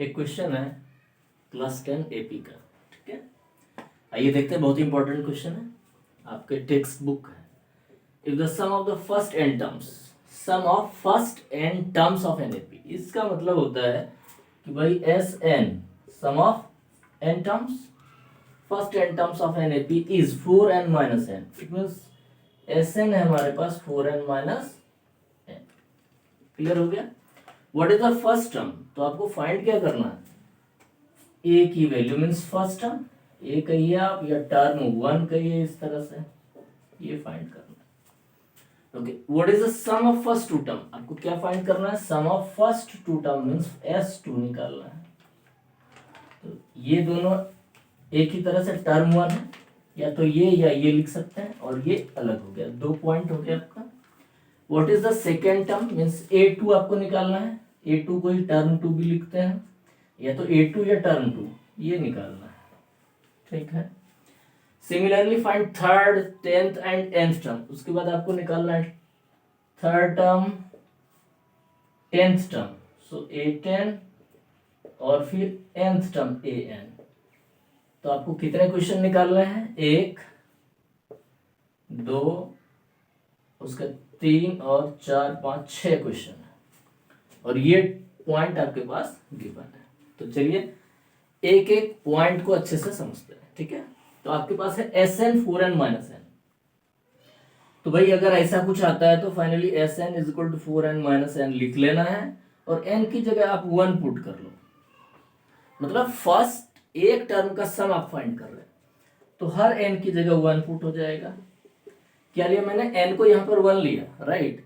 एक क्वेश्चन है class 10 AP का, ठीक है। आइए देखते हैं, बहुत ही इंपॉर्टेंट क्वेश्चन है, आपके टेक्स्ट बुक है। If the sum of the first n terms, sum of first n terms of an AP, इसका मतलब होता है कि भाई S n sum of n terms, first n terms of an AP is 4n minus n. It means S n है हमारे पास 4n minus n. Clear हो गया। What is the first term, तो आपको फाइंड क्या करना है, ए की वैल्यू मीन्स फर्स्ट टर्म, ए कहिए आप या टर्म 1 कहिए, इस तरह से ये फाइंड करना है। Okay, what is the sum of first two term, आपको क्या फाइंड करना है, sum of first two term means S2 निकालना है। तो ये दोनों एक ही तरह से टर्म 1 है, या तो ये या ये लिख सकते हैं, और ये अलग हो गया, 2 पॉइंट हो गया आपका। What is the second term means A2 आपको निकालना है, A2 को ही टर्म 2 भी लिखते हैं, या तो A2 या टर्म 2 ये निकालना है, ठीक है। Similarly find third, 10th and nth term, उसके बाद आपको निकालना है थर्ड टर्म, 10th टर्म, सो A10 और फिर nth टर्म AN। तो आपको कितने क्वेश्चन निकालने हैं, 1 2 उसका 3 और 4 5 6 क्वेश्चन है, और ये पॉइंट आपके पास गिवन है। तो चलिए एक एक पॉइंट को अच्छे से समझते हैं, ठीक है। तो आपके पास है Sn 4n माइनस एन। तो भाई अगर ऐसा कुछ आता है तो finally Sn is equal to 4n minus n लिख लेना है, और n की जगह आप 1 पुट कर लो। मतलब फर्स्ट एक टर्म का सम आप फाइंड कर रहे हैं, तो हर n की जगह 1 पुट हो जाएगा। क्या लिया मैंने, n को यहाँ पर 1 लिया, राइट,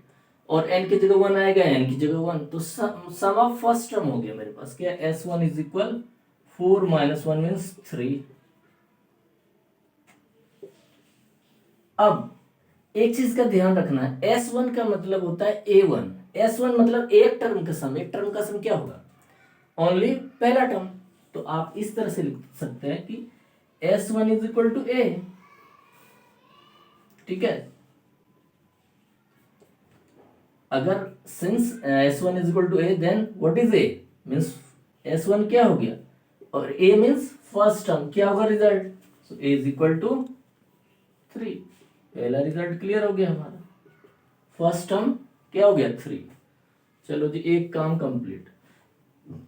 और n की जगह 1 आएगा, n की जगह 1, तो सम ऑफ फर्स्ट टर्म हो गया मेरे पास क्या, S1 is equal 4 minus 1 means 3। अब एक चीज का ध्यान रखना है, S1 का मतलब होता है A1, S1 मतलब एक टर्म का सम, एक टर्म का सम क्या होगा, ओनली पहला टर्म। तो आप इस तरह से लिख सकते हैं कि S1 is equal to A, ठीक है। अगर since S1 is equal to A, then what is A means S1 क्या हो गया, और A मींस फर्स्ट टर्म, क्या होगा result, so A is equal to 3। पहला रिजल्ट क्लियर हो गया हमारा, फर्स्ट टर्म क्या हो गया 3। चलो जी, एक काम कंप्लीट।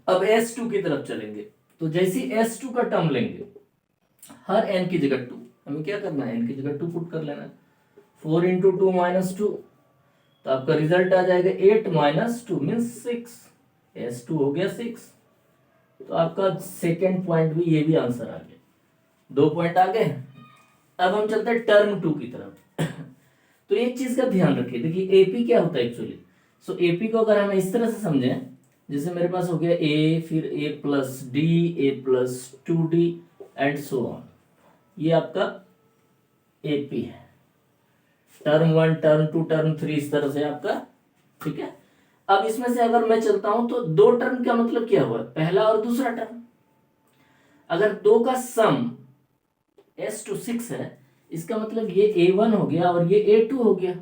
अब S2 की तरफ चलेंगे, तो जैसे S2 का टर्म लेंगे, हर n की जगह 2, हमें क्या करना है, n की जगह 2 पुट कर लेना है। 4 इंटू 2 माइनस 2, तो आपका रिजल्ट आ जाएगा 8 माइनस 2 मीन्स 6, S2 हो गया 6। तो आपका सेकेंड पॉइंट भी, ये भी आंसर आ गया, 2 पॉइंट आ गए। अब हम चलते हैं टर्म 2 की तरफ। तो एक चीज का ध्यान रखिए, देखिए एपी क्या होता है एक्चुअली। सो एपी को अगर हम इस तरह से समझें, जैसे मेरे पास हो गया ए, फिर a plus D, A plus 2d and so on, ये आपका एपी है, टर्म 1 टर्म 2 टर्म 3 इस तरह से आपका, ठीक है। अब इसमें से अगर मैं चलता हूं तो 2 टर्म का मतलब क्या हुआ, पहला और दूसरा टर्म। अगर 2 का सम S2 6 है, इसका मतलब ये A1 हो गया और ये A2 हो गया,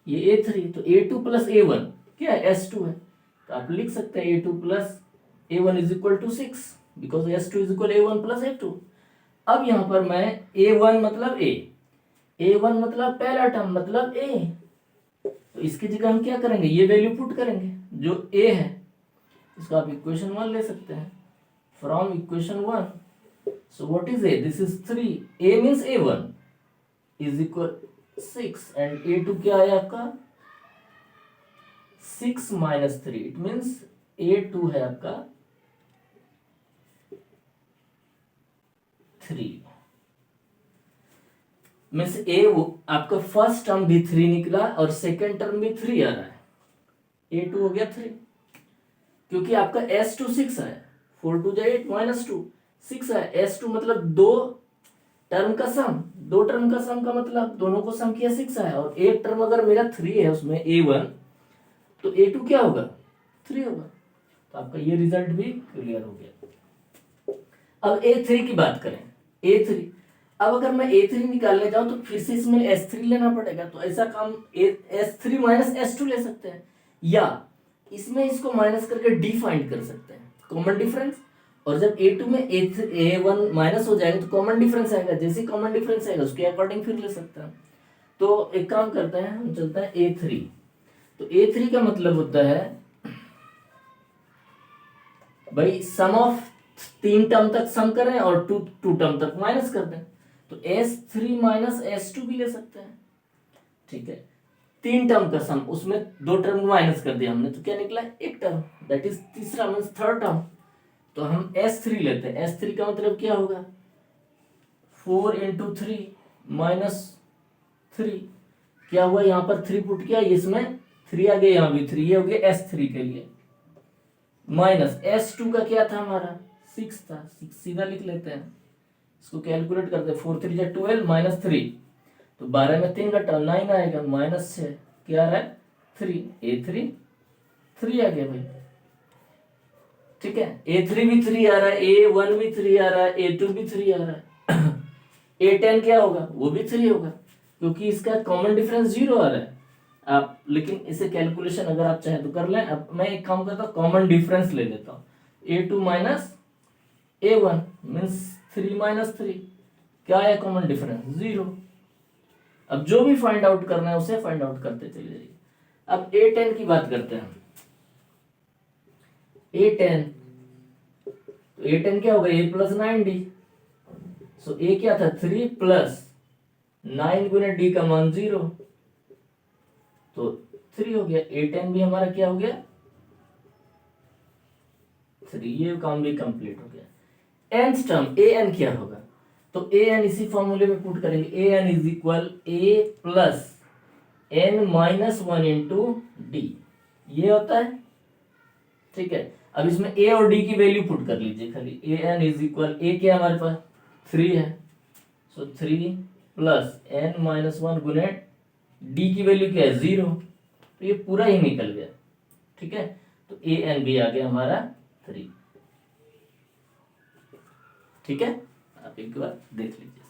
ये A3, तो A2 प्लस A1 क्या है, S2 है। तो आप लिख सकते हैं A2 plus A1 is equal to 6, because S2 is equal A1 plus A2। अब यहां पर मैं A1 मतलब A1 मतलब पहला टर्म मतलब A, तो इसकी जगह हम क्या करेंगे, ये वैल्यू पुट करेंगे जो A है, इसको आप इक्वेशन 1 ले सकते हैं, from equation 1। So what is A? This is 3. A means A1 is equal 6 and A2 क्या है आपका 6 minus 3. It means A2 है आपका 3। मीन्स A आपका फर्स्ट टर्म भी 3 निकला और सेकेंड टर्म भी 3 आ रहा है, A2 हो गया 3, क्योंकि आपका S2 6 है, 4 2 8 माइनस 2 6 है। S2 मतलब 2 टर्म का सम, 2 टर्म का सम का मतलब दोनों को सम किया 6 है, और एक टर्म अगर मेरा 3 है उसमें A1, तो A2 क्या होगा 3 होगा। तो आपका ये रिजल्ट भी क्लियर हो गया। अब A3 की बात करें, A3, अब अगर मैं A3 निकालने जाऊं तो फिर से इसमें S3 लेना पड़ेगा, तो ऐसा काम S3 माइनस S2 ले सकते हैं, या इसमें इसको माइनस करके D फाइंड कर सकते हैं। कॉमन डिफरेंस, और जब A2 में A1 माइनस हो जाएगा तो कॉमन डिफरेंस आएगा, जैसे कॉमन डिफरेंस आएगा उसके अकॉर्डिंग फिर ले सकते हैं। तो एक काम करते हैं, हम चलते हैं A3। तो A3 का मतलब होता है भाई सम ऑफ 3 टर्म तक सम करें और 2 टर्म तक माइनस कर दें। तो S3 माइनस S2 भी ले सकते हैं, ठीक है। 3 टर्म का सम, उसमें 2 टर्म माइनस कर दिया हमने, तो क्या निकला, एक टर्म, दैट इज तीसरा मीन्स थर्ड टर्म। तो हम S3 लेते हैं। S3 का मतलब क्या होगा, 4 इंटू 3 माइनस 3, क्या हुआ यहाँ पर 3 पुट किया, इसमें 3 आ गया, यहाँ भी 3, ये हो गया S3 के लिए, माइनस S2 का क्या था हमारा 6 था, 6 सीधा लिख लेते हैं, इसको कैलकुलेट करते हैं, 4 3 जा 12 माइनस 3, तो 12 में 3 घटा 9 आएगा, माइनस 6, क्या आ रहा है 3, A3 3 आ गया भाई, ठीक है। A3 भी 3 आ रहा है, A1 भी 3 आ रहा है, A2 भी 3 आ रहा है A10 क्या होगा, वो भी 3 होगा, क्योंकि इसका कॉमन डिफरेंस 0 आ रहा है। आप लेकिन इसे कैलकुलेशन अगर आप चाहे तो कर लें। अब मैं एक काम करता हूँ, कॉमन डिफरेंस ले लेता हूँ, A2 minus A1 means 3 minus 3, क्या आया कॉमन डिफरेंस 0। अब जो भी फाइंड आउट करना है उसे फाइंड आउट करते चले जाइए। अब A10 की बात करते हैं। A10, तो A10 क्या होगा, A plus 9D, so A क्या था 3 प्लस 9 गुने D का मान 0, तो 3 हो गया। A10 भी हमारा क्या हो गया 3, ये काम भी कंप्लीट हो गया। nth टर्म an क्या होगा, तो an इसी फॉर्मूले में पुट करेंगे, an is equal a plus n minus 1 into D, ये होता है, ठीक है। अब इसमें a और d की वैल्यू पुट कर लीजिए खाली, an इज इक्वल a क्या हमारे पास 3 है, सो 3 प्लस n माइनस 1 गुने d की वैल्यू क्या है 0, तो ये पूरा ही निकल गया, ठीक है। तो an भी आ गया हमारा 3, ठीक है। आप एक बार देख लीजिए।